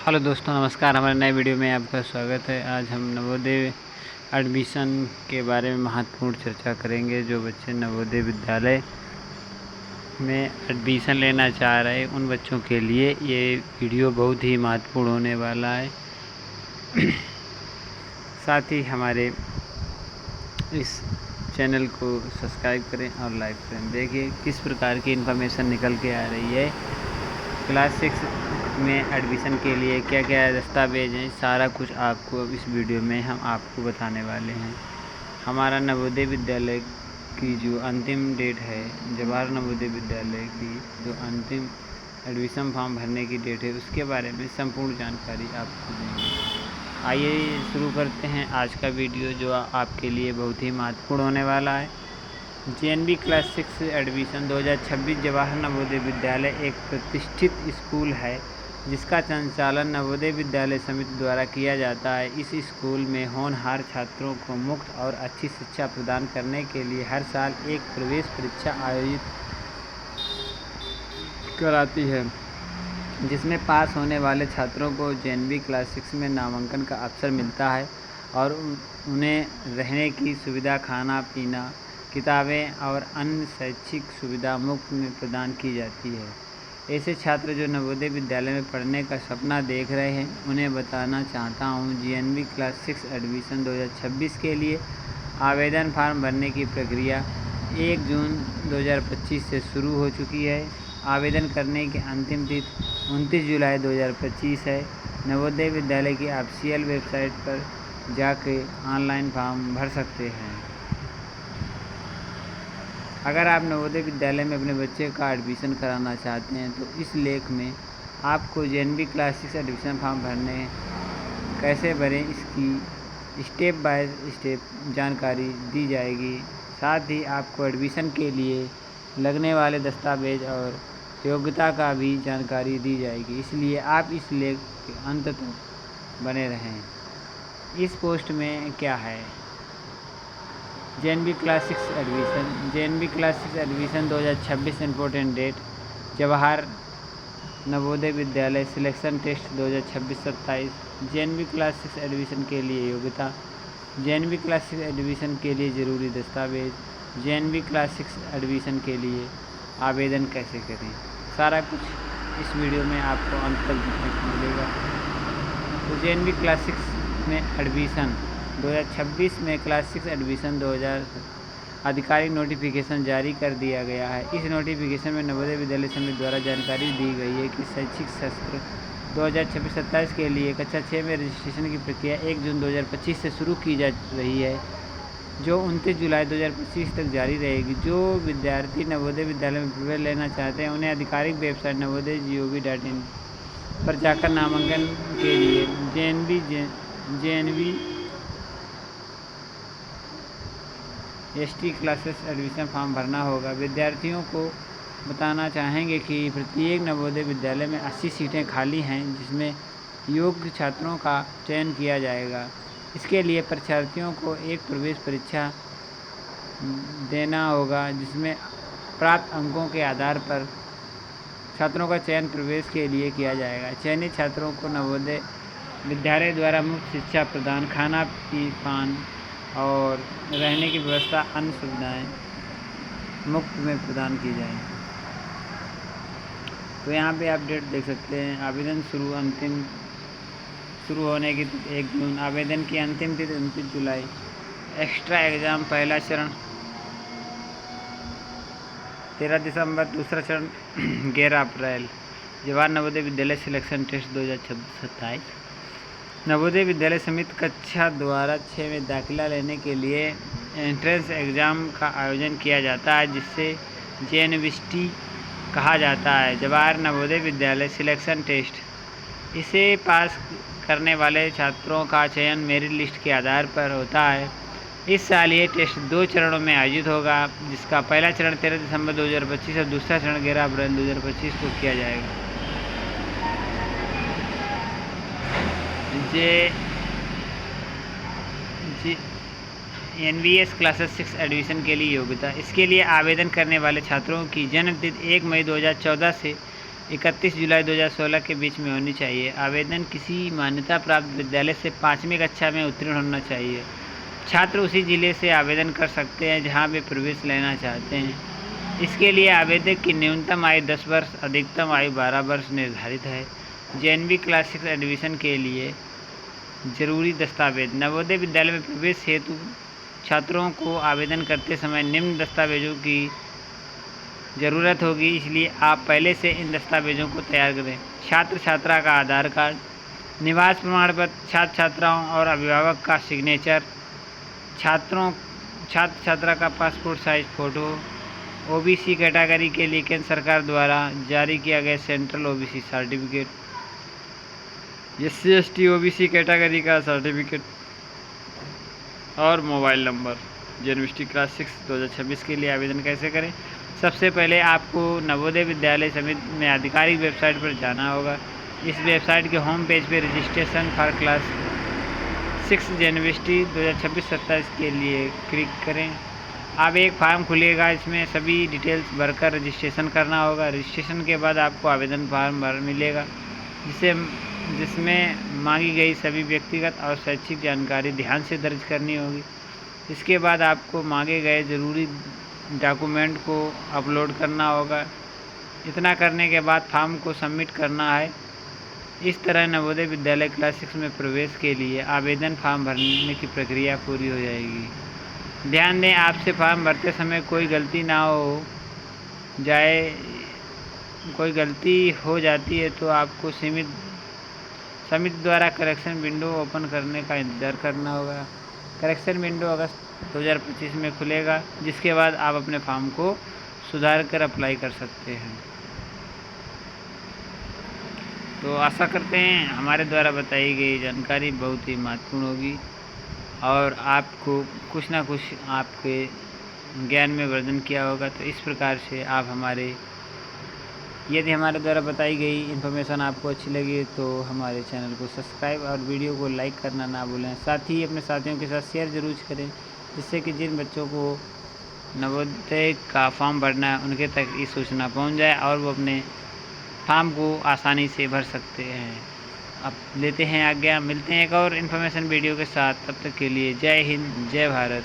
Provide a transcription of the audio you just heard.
Hello दोस्तों, नमस्कार। हमारे नए वीडियो में आपका स्वागत है। आज हम नवोदय एडमिशन के बारे में महत्वपूर्ण चर्चा करेंगे। जो बच्चे नवोदय विद्यालय में एडमिशन लेना चाह रहे हैं उन बच्चों के लिए ये वीडियो बहुत ही महत्वपूर्ण होने वाला है। साथ ही हमारे इस चैनल को सब्सक्राइब करें और लाइक करें। देखिए किस प्रकार की इन्फॉर्मेशन निकल के आ रही है। क्लास 6 में एडमिशन के लिए क्या क्या दस्तावेज हैं, सारा कुछ आपको इस वीडियो में हम आपको बताने वाले हैं। हमारा नवोदय विद्यालय की जो अंतिम डेट है, जवाहर नवोदय विद्यालय की जो अंतिम एडमिशन फॉर्म भरने की डेट है, उसके बारे में संपूर्ण जानकारी आपको देंगे। आइए शुरू करते हैं आज का वीडियो, जो आपके लिए बहुत ही महत्वपूर्ण होने वाला है। JNV class 6 admission 2026 Jawahar Navodaya विद्यालय एक प्रतिष्ठित स्कूल है जिसका संचालन नवोदय विद्यालय समिति द्वारा किया जाता है। इस स्कूल में होनहार छात्रों को मुफ्त और अच्छी शिक्षा प्रदान करने के लिए हर साल एक प्रवेश परीक्षा आयोजित कराती है, जिसमें पास होने वाले छात्रों को JNV क्लास 6 में नामांकन का अवसर मिलता है और उन्हें रहने की सुविधा, खाना पीना, किताबें और अन्य शैक्षिक सुविधा मुफ्त में प्रदान की जाती है। ऐसे छात्र जो नवोदय विद्यालय में पढ़ने का सपना देख रहे हैं उन्हें बताना चाहता हूँ, JNV क्लास 6 एडमिशन 2026 के लिए आवेदन फार्म भरने की प्रक्रिया 1 जून 2025 से शुरू हो चुकी है। आवेदन करने की अंतिम तिथि 29 जुलाई 2025 है। नवोदय विद्यालय की ऑफिशियल वेबसाइट पर जाके ऑनलाइन फॉर्म भर सकते हैं। अगर आप नवोदय विद्यालय में अपने बच्चे का एडमिशन कराना चाहते हैं तो इस लेख में आपको JNV क्लास 6 एडमिशन फॉर्म भरने कैसे भरें इसकी स्टेप बाय स्टेप जानकारी दी जाएगी। साथ ही आपको एडमिशन के लिए लगने वाले दस्तावेज और योग्यता का भी जानकारी दी जाएगी, इसलिए आप इस लेख के अंत तक बने रहें। इस पोस्ट में क्या है? JNV class 6 admission. JNV class 6 admission 2026 important date. Jawahar Navodaya Vidyalaya selection test 2026-27। JNV class 6 admission के लिए योग्यता। JNV क्लास 6 एडमिशन के लिए ज़रूरी दस्तावेज। JNV क्लास 6 एडमिशन के लिए आवेदन कैसे करें, सारा कुछ इस वीडियो में आपको अंत तक देखने को मिलेगा। तो JNV क्लास 6 में एडमिशन 2026 में क्लास 6 एडमिशन 2000 आधिकारिक नोटिफिकेशन जारी कर दिया गया है। इस नोटिफिकेशन में नवोदय विद्यालय समिति द्वारा जानकारी दी गई है कि शैक्षिक सत्र 2026-27 के लिए कक्षा 6 में रजिस्ट्रेशन की प्रक्रिया 1 जून 2025 से शुरू की जा रही है, जो 29 जुलाई 2025 तक जारी रहेगी। जो विद्यार्थी नवोदय विद्यालय में प्रवेश लेना चाहते हैं उन्हें आधिकारिक वेबसाइट navodaya.gov.in पर जाकर नामांकन के लिए JNV ST classes admission form भरना होगा। विद्यार्थियों को बताना चाहेंगे कि प्रत्येक नवोदय विद्यालय में 80 सीटें खाली हैं, जिसमें योग्य छात्रों का चयन किया जाएगा। इसके लिए परीक्षार्थियों को एक प्रवेश परीक्षा देना होगा, जिसमें प्राप्त अंकों के आधार पर छात्रों का चयन प्रवेश के लिए किया जाएगा। चयनित छात्रों को नवोदय विद्यालय द्वारा मुफ्त शिक्षा प्रदान, खाना पान और रहने की व्यवस्था, अन्य सुविधाएं मुफ्त में प्रदान की जाएंगी। तो यहाँ पे आप डेट देख सकते हैं। आवेदन शुरू होने की 1 जून। आवेदन की अंतिम तिथि 29 जुलाई। एक्स्ट्रा एग्ज़ाम पहला चरण 13 दिसंबर, दूसरा चरण 11 अप्रैल। Jawahar Navodaya Vidyalaya selection test 2026-27। नवोदय विद्यालय समिति कक्षा द्वारा 6 में दाखिला लेने के लिए एंट्रेंस एग्ज़ाम का आयोजन किया जाता है, जिससे JNVT कहा जाता है। जवाहर नवोदय विद्यालय सिलेक्शन टेस्ट इसे पास करने वाले छात्रों का चयन मेरिट लिस्ट के आधार पर होता है। इस साल ये टेस्ट 2 चरणों में आयोजित होगा, जिसका पहला चरण 13 दिसंबर 2025 और दूसरा चरण 11 अप्रैल 2025 को किया जाएगा। NVS क्लासेस 6 एडमिशन के लिए योग्यता। इसके लिए आवेदन करने वाले छात्रों की जन्म तिथि 1 मई 2014 से 31 जुलाई 2016 के बीच में होनी चाहिए। आवेदन किसी मान्यता प्राप्त विद्यालय से 5वीं कक्षा में उत्तीर्ण होना चाहिए। छात्र उसी जिले से आवेदन कर सकते हैं जहां वे प्रवेश लेना चाहते हैं। इसके लिए आवेदक की न्यूनतम आयु 10 वर्ष, अधिकतम आयु 12 वर्ष निर्धारित है। जेएनवी क्लास 6 एडमिशन के लिए जरूरी दस्तावेज। नवोदय विद्यालय में प्रवेश हेतु छात्रों को आवेदन करते समय निम्न दस्तावेजों की ज़रूरत होगी, इसलिए आप पहले से इन दस्तावेजों को तैयार करें। छात्र छात्रा का आधार कार्ड, निवास प्रमाण पत्र, छात्र छात्राओं और अभिभावक का सिग्नेचर, छात्र छात्रा का passport size photo, OBC category के लिए केंद्र सरकार द्वारा जारी किया गया central OBC certificate, SC/ST OBC category का सर्टिफिकेट और मोबाइल नंबर। यूनिवर्सिटी क्लास 6 2026 के लिए आवेदन कैसे करें? सबसे पहले आपको नवोदय विद्यालय समिति में आधिकारिक वेबसाइट पर जाना होगा। इस वेबसाइट के होम पेज पर रजिस्ट्रेशन फॉर क्लास 6 यूनिवर्सिटी 2026-27 के लिए क्लिक करें। अब एक फार्म खुलेगा, इसमें सभी डिटेल्स भरकर रजिस्ट्रेशन करना होगा। रजिस्ट्रेशन के बाद आपको आवेदन फार्म मिलेगा जिसमें मांगी गई सभी व्यक्तिगत और शैक्षिक जानकारी ध्यान से दर्ज करनी होगी। इसके बाद आपको मांगे गए ज़रूरी डॉक्यूमेंट को अपलोड करना होगा। इतना करने के बाद फॉर्म को सबमिट करना है। इस तरह नवोदय विद्यालय क्लास 6 में प्रवेश के लिए आवेदन फॉर्म भरने की प्रक्रिया पूरी हो जाएगी। ध्यान दें, आपसे फॉर्म भरते समय कोई गलती ना हो जाए। कोई गलती हो जाती है तो आपको समिति द्वारा करेक्शन विंडो ओपन करने का इंतज़ार करना होगा। करेक्शन विंडो अगस्त 2025 में खुलेगा, जिसके बाद आप अपने फॉर्म को सुधार कर अप्लाई कर सकते हैं। तो आशा करते हैं हमारे द्वारा बताई गई जानकारी बहुत ही महत्वपूर्ण होगी और आपको कुछ ना कुछ आपके ज्ञान में वर्धन किया होगा। तो इस प्रकार से आप यदि हमारे द्वारा बताई गई इन्फॉर्मेशन आपको अच्छी लगी तो हमारे चैनल को सब्सक्राइब और वीडियो को लाइक करना ना भूलें। साथ ही अपने साथियों के साथ शेयर ज़रूर करें, जिससे कि जिन बच्चों को नवोदय का फॉर्म भरना है उनके तक ये सूचना पहुंच जाए और वो अपने फॉर्म को आसानी से भर सकते हैं। अब लेते हैं आज्ञा, मिलते हैं एक और इन्फॉर्मेशन वीडियो के साथ। तब तक के लिए जय हिंद, जय भारत।